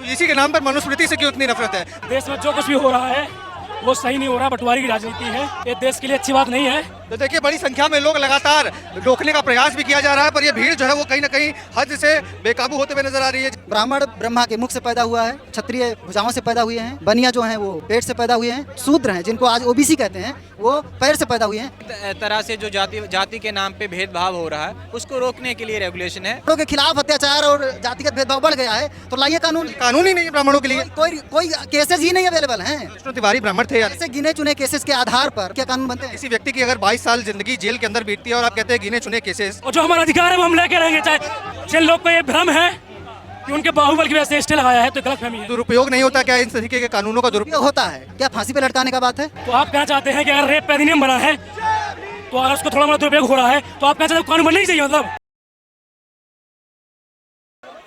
इसी के नाम पर मनुस्मृति से क्यों इतनी नफरत है? देश में जो कुछ भी हो रहा है वो सही नहीं हो रहा, बंटवारे की राजनीति है, ये देश के लिए अच्छी बात नहीं है। तो देखिए बड़ी संख्या में लोग लगातार रोकने का प्रयास भी किया जा रहा है, पर ये भीड़ जो है वो कहीं ना कहीं हद से बेकाबू होते हुए नजर आ रही है। ब्राह्मण ब्रह्मा के मुख से पैदा हुआ है, क्षत्रिय भुजाओं से पैदा हुए हैं, बनिया जो हैं वो पेट से पैदा हुए हैं, शूद्र हैं जिनको आज ओबीसी कहते हैं वो पैर से पैदा हुए हैं। तरह से जो जाति के नाम पे भेदभाव हो रहा है उसको रोकने के लिए रेगुलेशन है। ब्राह्मणों के खिलाफ अत्याचार और जातिगत भेदभाव बढ़ गया है तो लाइए कानून। कानून ही नहीं है ब्राह्मणों के लिए, कोई केसेस ही नहीं अवेलेबल हैं। विष्णु तिवारी ब्राह्मण थे यार। ऐसे गिने चुने केसेस के आधार पर क्या कानून बनते हैं? किसी व्यक्ति की अगर 22 साल जिंदगी जेल के अंदर बीतती है और आप कहते हैं गिने चुने केसेस, और जो हमारा अधिकार है वो हम लेके रहेंगे, चाहे जिन लोग को ये भ्रम है कि उनके बाहुबल की वजह से स्टे लगाया है तो गलतफहमी है। दुरुपयोग नहीं होता क्या इन तरीके के कानूनों का दुरुपयोग? होता है क्या? फांसी पे लटकाने का बात है? तो आप कहना चाहते हैं कि अगर रेप पे अधिनियम बना है तो अगर उसको थोड़ा मोड़ा दुरुपयोग हो रहा है तो आप कहना चाहते हैं कानून बनना ही चाहिए मतलब?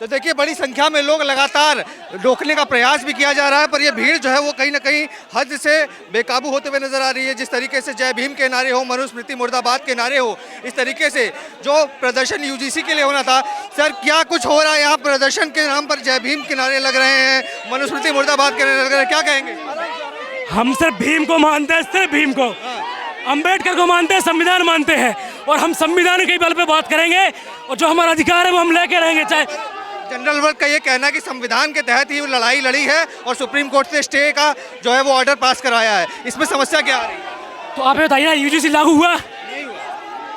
तो देखिए बड़ी संख्या में लोग लगातार रोकने का प्रयास भी किया जा रहा है, पर ये भीड़ जो है वो कहीं ना कहीं हद से बेकाबू होते हुए नजर आ रही है। जिस तरीके से जय भीम के नारे हो, मनुस्मृति मुर्दाबाद के नारे हो, इस तरीके से जो प्रदर्शन यूजीसी के लिए होना था, सर क्या कुछ हो रहा है यहाँ? प्रदर्शन के नाम पर जय भीम के नारे लग रहे हैं, मनुस्मृति मुर्दाबाद के नारे लग रहे हैं, क्या कहेंगे? हम सिर्फ भीम को मानते हैं, सिर्फ भीम को, अंबेडकर को मानते हैं, संविधान मानते हैं और हम संविधान के बल पे बात करेंगे और जो हमारा अधिकार है वो हम लेके रहेंगे। चाहे जनरल वर्ग का ये कहना है कि संविधान के तहत ही लड़ाई लड़ी है और सुप्रीम कोर्ट से स्टे का जो है वो ऑर्डर पास कराया है, इसमें समस्या क्या आ रही है? तो आप बताइए ना, यूजीसी लागू हुआ?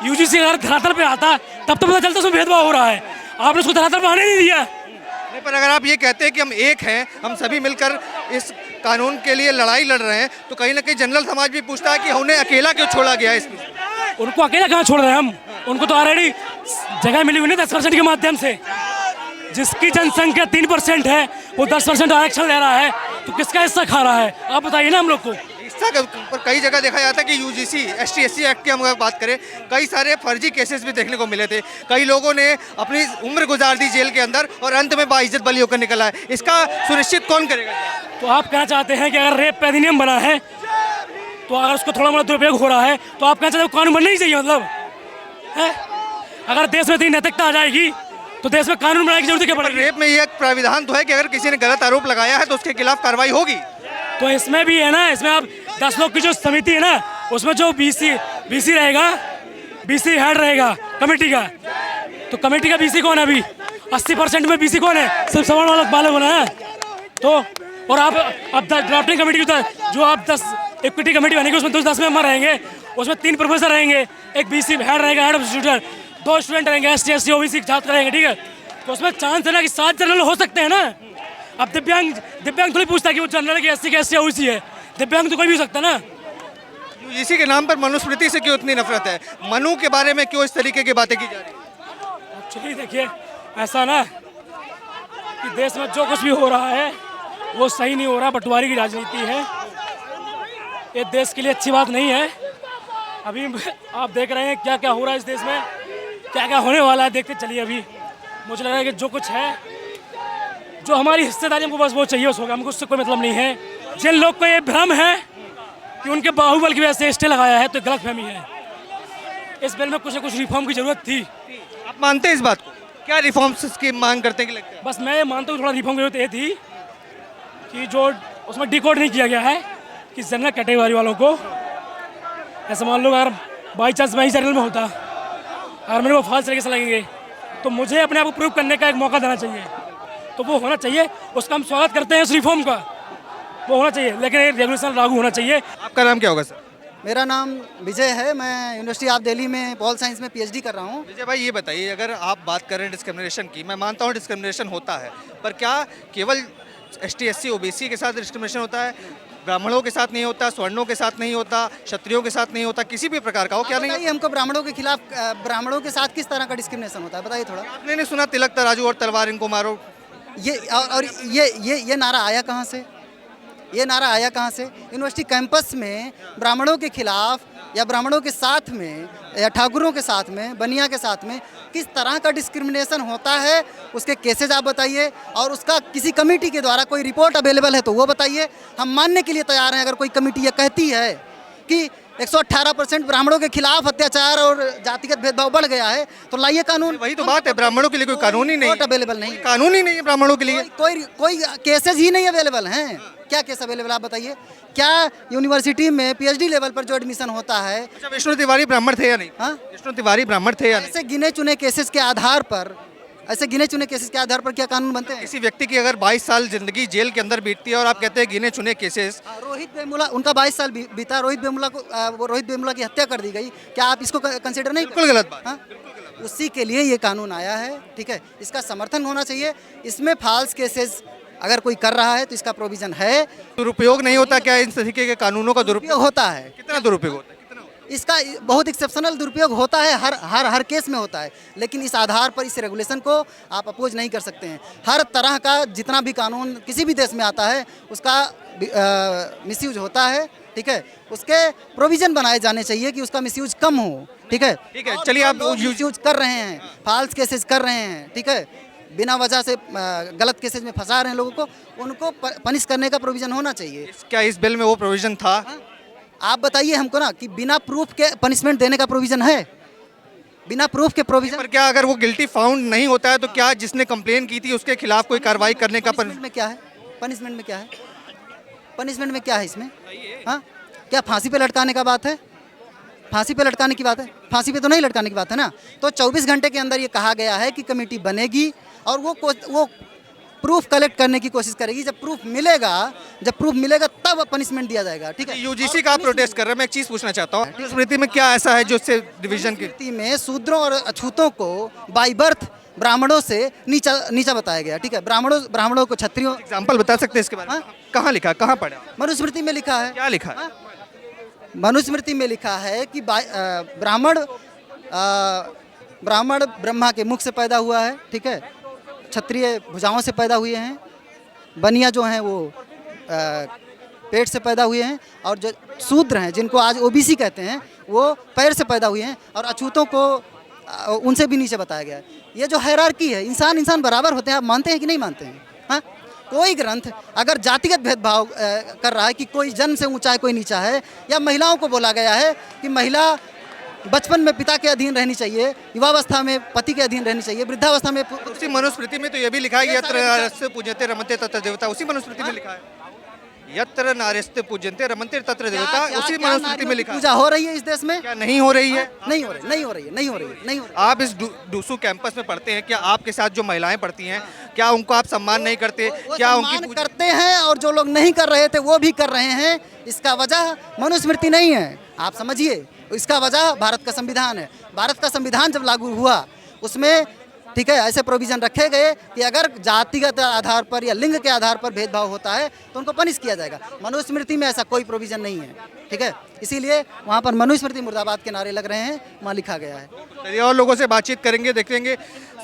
यूजीसी अगर धरातल पे आता तब तो पता चलता उसमें भेदभाव हो रहा है, आपने उसको धरातल पे आने नहीं दिया। नहीं, पर अगर आप ये कहते हैं कि हम एक हैं, हम सभी मिलकर इस कानून के लिए लड़ाई लड़ रहे हैं, तो कहीं ना कहीं जनरल समाज भी पूछता है कि उन्हें अकेला क्यों छोड़ा गया इसमें? उनको अकेला कहाँ छोड़ रहे हैं हम? उनको तो ऑलरेडी जगह मिली हुई है 10% के माध्यम से। जिसकी जनसंख्या 3% है वो 10% आरक्षण ले रहा है, तो किसका हिस्सा खा रहा है? आप बताइए ना हम लोग को। हिस्सा पर कई जगह देखा जाता है कि यूजीसी ST/SC एक्ट की हम अगर बात करें, कई सारे फर्जी केसेस भी देखने को मिले थे। कई लोगों ने अपनी उम्र गुजार दी जेल के अंदर और अंत में बाइज्जत बली होकर निकला है। इसका सुनिश्चित कौन करेगा? तो आप कहना चाहते हैं कि अगर रेप पे अधिनियम बना है तो अगर उसको थोड़ा मोड़ा दुरुपयोग हो रहा है तो आप कहना चाहते हैं कानून बनना ही चाहिए मतलब है? अगर देश में इतनी नैतिकता आ जाएगी तो देश में कानून बनाने की जरूरत क्या पड़ेगी? रेप में ये प्राविधान तो है कि अगर किसी ने गलत आरोप लगाया है तो उसके खिलाफ कार्रवाई होगी। तो इसमें भी है ना, इसमें आप 10 लोग की जो समिति है ना, उसमें जो बीसी रहेगा, बीसी हेड रहेगा कमेटी का, तो कमेटी का बीसी कौन है? अभी 80% में बीसी कौन है? सिर्फ सवर्ण वाले होना है। तो और आप अब ड्राफ्टिंग कमेटी जो आप 10 इक्विटी कमेटी बनेगी उसमें 10 मेंबर रहेंगे, उसमें 3 प्रोफेसर रहेंगे, एक बीसी हेड रहेगा, हेड ऑफ इंस्टीट्यूट, 2 स्टूडेंट रहेंगे ST/SC OBC के छात्र रहेंगे, ठीक है? तो उसमें चांस है ना कि 7 जनरल हो सकते हैं ना। अब दिव्यांग थोड़ी पूछता है कि वो जनरल की SC के ST OBC है, दिव्यांग तो कोई भी हो सकता है ना। यूजीसी के नाम पर मनुस्मृति से क्यों इतनी नफरत है? मनु के बारे में क्यों इस तरीके की बातें की जा रही है? एक्चुअली देखिए ऐसा ना कि देश में जो कुछ भी हो रहा है वो सही नहीं हो रहा, बंटवारे की राजनीति है, ये देश के लिए अच्छी बात नहीं है। अभी आप देख रहे हैं क्या क्या हो रहा है इस देश में, क्या क्या होने वाला है, देखते चलिए। अभी मुझे लग रहा है कि जो कुछ है, जो हमारी हिस्सेदारी हमको बस वो चाहिए उस होगा, हमको उससे कोई मतलब नहीं है। जिन लोग को ये भ्रम है कि उनके बाहुबल की वजह से स्टे लगाया है तो गलतफहमी है। इस बिल में कुछ न कुछ रिफॉर्म की जरूरत थी। आप मानते हैं इस बात को? क्या रिफॉर्म्स की मांग करते हैं कि लगता है? बस मैं मानता हूँ थोड़ा रिफॉर्म की जरूरत ये थी कि जो उसमें डिकोड नहीं किया गया है कि जनरल कैटेगरी वालों को, ऐसे मान लो अगर बाई चांस मैं ही जनरल में होता और मेरे को फॉल्स तरीके से लगेंगे तो मुझे अपने आप को प्रूव करने का एक मौका देना चाहिए, तो वो होना चाहिए। उसका हम स्वागत करते हैं, इस रिफॉर्म का वो होना चाहिए, लेकिन रेगुलेशन लागू होना चाहिए। आपका नाम क्या होगा सर? मेरा नाम विजय है, मैं यूनिवर्सिटी ऑफ दिल्ली में पॉल साइंस में PhD कर रहा हूँ। विजय भाई ये बताइए, अगर आप बात करें डिस्क्रिमिनेशन की, मैं मानता हूँ डिस्क्रिमिनेशन होता है, पर क्या केवल ST/SC OBC के साथ डिस्क्रिमिनेशन होता है? ब्राह्मणों के साथ नहीं होता, स्वर्णों के साथ नहीं होता, क्षत्रियों के साथ नहीं होता, किसी भी प्रकार का हो? क्या नहीं? हमको ब्राह्मणों के खिलाफ, ब्राह्मणों के साथ किस तरह का डिस्क्रिमिनेशन होता है बताइए थोड़ा। आपने नहीं सुना तिलक तराजू और तलवार इनको मारो? ये और ये नारा आया कहाँ से? ये नारा आया कहाँ से? यूनिवर्सिटी कैंपस में ब्राह्मणों के खिलाफ या ब्राह्मणों के साथ में या ठाकुरों के साथ में, बनिया के साथ में किस तरह का डिस्क्रिमिनेशन होता है, उसके केसेज आप बताइए, और उसका किसी कमेटी के द्वारा कोई रिपोर्ट अवेलेबल है तो वो बताइए। हम मानने के लिए तैयार हैं अगर कोई कमेटी ये कहती है कि 118% ब्राह्मणों के खिलाफ अत्याचार और जातिगत भेदभाव बढ़ गया है, तो लाइए कानून। वही तो बात है, ब्राह्मणों के लिए कोई कानून ही नहीं, कोर्ट अवेलेबल नहीं, कानून ही नहीं है ब्राह्मणों के लिए। कोई केसेज ही नहीं अवेलेबल हैं। क्या केस अवेलेबल आप बताइए? क्या यूनिवर्सिटी में पीएचडी लेवल पर जो एडमिशन होता है, अच्छा, विष्णु तिवारी ब्राह्मण थे या नहीं? हाँ? विष्णु तिवारी ब्राह्मण थे या नहीं? ऐसे गिने चुने केसेस के आधार पर, ऐसे गिने चुने केसेस के आधार पर क्या कानून बनते हैं? किसी व्यक्ति की अगर 22 साल जिंदगी जेल के अंदर बीतती है और आप कहते हैं गिने चुने केसेस, रोहित वेमुला, उनका 22 साल बीता, रोहित वेमुला की हत्या कर दी गई, क्या आप इसको कंसिडर नहीं? बिल्कुल गलत बात। हाँ? उसी के लिए ये कानून आया है, ठीक है, इसका समर्थन होना चाहिए। इसमें फॉल्स केसेस अगर कोई कर रहा है तो इसका प्रोविजन है। दुरुपयोग नहीं होता क्या इन तरीके के कानूनों का? दुरुपयोग दुरुपयोग होता है, कितना दुरुपयोग होता है? कितना होता है? इसका बहुत एक्सेप्शनल दुरुपयोग होता है, हर केस में होता है, लेकिन इस आधार पर इस रेगुलेशन को आप अपोज नहीं कर सकते हैं। हर तरह का जितना भी कानून किसी भी देश में आता है उसका मिसयूज होता है, ठीक है, उसके प्रोविजन बनाए जाने चाहिए कि उसका मिसयूज कम हो, ठीक है। ठीक है, चलिए आप मिसयूज कर रहे हैं, फॉल्स केसेस कर रहे हैं, ठीक है, बिना वजह से गलत केसेस में फंसा रहे हैं लोगों को, उनको पनिश करने का प्रोविजन होना चाहिए। क्या इस बिल में वो प्रोविजन था? आप बताइए हमको ना कि बिना प्रूफ के पनिशमेंट देने का प्रोविजन है? बिना प्रूफ के प्रोविजन पर क्या अगर वो गिल्टी फाउंड नहीं होता है तो क्या जिसने कंप्लेन की थी उसके खिलाफ कोई कार्रवाई करने का? पनिशमेंट में क्या है? पनिशमेंट में क्या है? पनिशमेंट में क्या है इसमें? हाँ, क्या फांसी पे लटकाने का बात है? फांसी पे लटकाने की बात है? फांसी पे तो नहीं लटकाने की बात है ना। तो 24 घंटे के अंदर ये कहा गया है कि कमेटी बनेगी और वो प्रूफ कलेक्ट करने की कोशिश करेगी। जब प्रूफ मिलेगा तब पनिशमेंट दिया जाएगा, ठीक है। यूजीसी का प्रोटेस्ट कर रहे हैं, मैं एक चीज पूछना चाहता हूँ, स्मृति में क्या ऐसा है जो इससे डिवीजन की? स्मृति में शूद्रों और अछूतों को बाई बर्थ ब्राह्मणों से नीचा बताया गया, ठीक है। ब्राह्मणों को क्षत्रियों, एग्जाम्पल बता सकते हैं इसके बारे में? कहाँ लिखा, कहाँ पढ़ा? मनुस्मृति में लिखा है। क्या लिखा है? मनुस्मृति में लिखा है कि ब्राह्मण ब्रह्मा के मुख से पैदा हुआ है, ठीक है, क्षत्रिय भुजाओं से पैदा हुए हैं, बनिया जो हैं वो पेट से पैदा हुए हैं, और जो शूद्र हैं जिनको आज ओबीसी कहते हैं वो पैर से पैदा हुए हैं, और अछूतों को उनसे भी नीचे बताया गया है। ये जो हायरार्की है, इंसान बराबर होते हैं, आप मानते हैं कि नहीं मानते हैं? हाँ, कोई ग्रंथ अगर जातिगत भेदभाव कर रहा है कि कोई जन्म से ऊंचा है कोई नीचा है, या महिलाओं को बोला गया है कि महिला बचपन में पिता के अधीन रहनी चाहिए, युवावस्था में पति के अधीन रहनी चाहिए, वृद्धावस्था में उसी मनुस्मृति में तो ये भी लिखा है यत्र नार्यस्ते पूज्यते रमन्ते तत्र देवता, उसी मनुस्मृति में लिखा है यत्र नार्यस्ते पूज्यन्ते रमन्ते तत्र देवता, उसी मनुस्मृति में लिखा है। पूजा हो रही है इस देश में? क्या नहीं हो रही है? नहीं हो रही है। आप इस डूसू कैंपस में पढ़ते हैं, क्या आपके साथ जो महिलाएं पढ़ती हैं क्या उनको आप सम्मान नहीं करते? क्या उनकी करते हैं, और जो लोग नहीं कर रहे थे वो भी कर रहे हैं। इसका वजह मनुस्मृति नहीं है, आप समझिए, इसका वजह भारत का संविधान है। भारत का संविधान जब लागू हुआ उसमें, ठीक है, ऐसे प्रोविजन रखे गए कि अगर जातिगत आधार पर या लिंग के आधार पर भेदभाव होता है तो उनको पनिश किया जाएगा। मनुस्मृति में ऐसा कोई प्रोविजन नहीं है, ठीक है, इसीलिए वहाँ पर मनुस्मृति मुर्दाबाद के नारे लग रहे हैं, वहाँ लिखा गया है। चलिए और लोगों से बातचीत करेंगे, देखेंगे।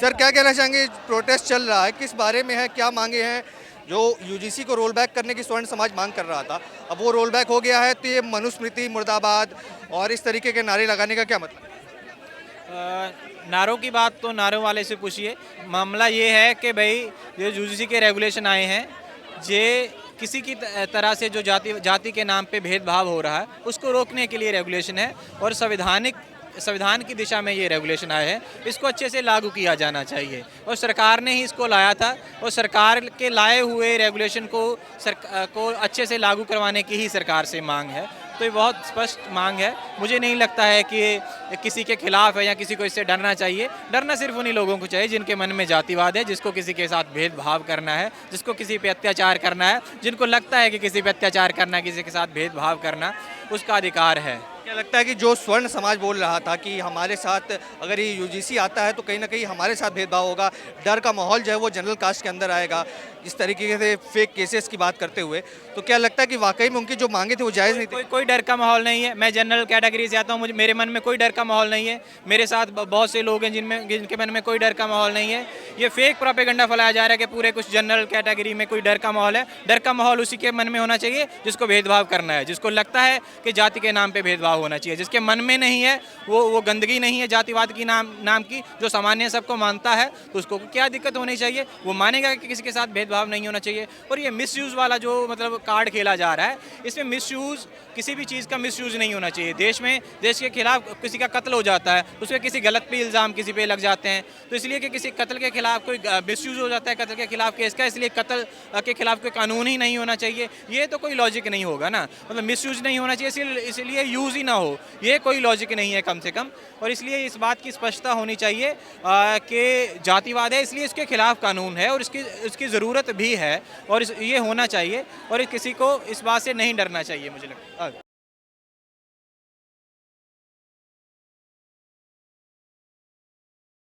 सर क्या कहना चाहेंगे? प्रोटेस्ट चल रहा है, किस बारे में है, क्या मांगे हैं? जो यूजीसी को रोल बैक करने की स्वर्ण समाज मांग कर रहा था, अब वो रोल बैक हो गया है, तो ये मनुस्मृति मुर्दाबाद और इस तरीके के नारे लगाने का क्या मतलब? नारों की बात तो नारों वाले से पूछिए। मामला ये है कि भाई ये यूजीसी के रेगुलेशन आए हैं, ये किसी की तरह से जो जाति के नाम पे भेदभाव हो रहा है उसको रोकने के लिए रेगुलेशन है, और संविधान की दिशा में ये रेगुलेशन आए हैं। इसको अच्छे से लागू किया जाना चाहिए, और सरकार ने ही इसको लाया था, और सरकार के लाए हुए रेगुलेशन को अच्छे से लागू करवाने की ही सरकार से मांग है। तो ये बहुत स्पष्ट मांग है। मुझे नहीं लगता है कि किसी के खिलाफ है या किसी को इससे डरना चाहिए। डरना सिर्फ उन्हीं लोगों को चाहिए जिनके मन में जातिवाद है, जिसको किसी के साथ भेदभाव करना है, जिसको किसी पे अत्याचार करना है, जिनको लगता है कि किसी पे अत्याचार करना, किसी के साथ भेदभाव करना उसका अधिकार है। क्या लगता है कि जो स्वर्ण समाज बोल रहा था कि हमारे साथ अगर ये यूजीसी आता है तो कहीं ना कहीं हमारे साथ भेदभाव होगा, डर का माहौल जो है वो जनरल कास्ट के अंदर आएगा, इस तरीके से फेक केसेस की बात करते हुए, तो क्या लगता है कि वाकई में उनकी जो मांगे थे वो जायज़ नहीं थी? कोई डर का माहौल नहीं है। मैं जनरल कैटेगरी से आता हूँ, मेरे मन में कोई डर का माहौल नहीं है। मेरे साथ बहुत से लोग हैं जिनके मन में कोई डर का माहौल नहीं है। ये फेक प्रोपेगेंडा फैलाया जा रहा है कि पूरे कुछ जनरल कैटेगरी में कोई डर का माहौल है। डर का माहौल उसी के मन में होना चाहिए जिसको भेदभाव करना है, जिसको लगता है कि जाति के नाम पर भेदभाव भेदभाव होना चाहिए। जिसके मन में नहीं है, वो गंदगी नहीं है जातिवाद की नाम की, जो सामान्य सबको मानता है, तो उसको क्या दिक्कत होनी चाहिए? वो मानेगा कि किसी के साथ भेदभाव नहीं होना चाहिए। और ये मिसयूज़ वाला जो मतलब कार्ड खेला जा रहा है, इसमें मिसयूज़, किसी भी चीज़ का मिसयूज़ नहीं होना चाहिए। देश में देश के खिलाफ किसी का कत्ल हो जाता है, उसमें किसी गलत पे इल्ज़ाम किसी पे लग जाते हैं, तो इसलिए कि किसी कत्ल के खिलाफ कोई मिसयूज़ हो जाता है, कत्ल के खिलाफ केस का, इसलिए कत्ल के खिलाफ कोई कानून ही नहीं होना चाहिए। ये तो कोई लॉजिक नहीं होगा ना, मतलब मिसयूज़ नहीं होना चाहिए इसलिए यूज़ ही ना हो, ये कोई लॉजिक नहीं है कम से कम। और इसलिए इस बात की स्पष्टता होनी चाहिए कि जातिवाद है, इसलिए इसके खिलाफ कानून है और इसकी ज़रूरत भी है, और ये होना चाहिए, और किसी को इस बात से नहीं डरना चाहिए, मुझे लगता है।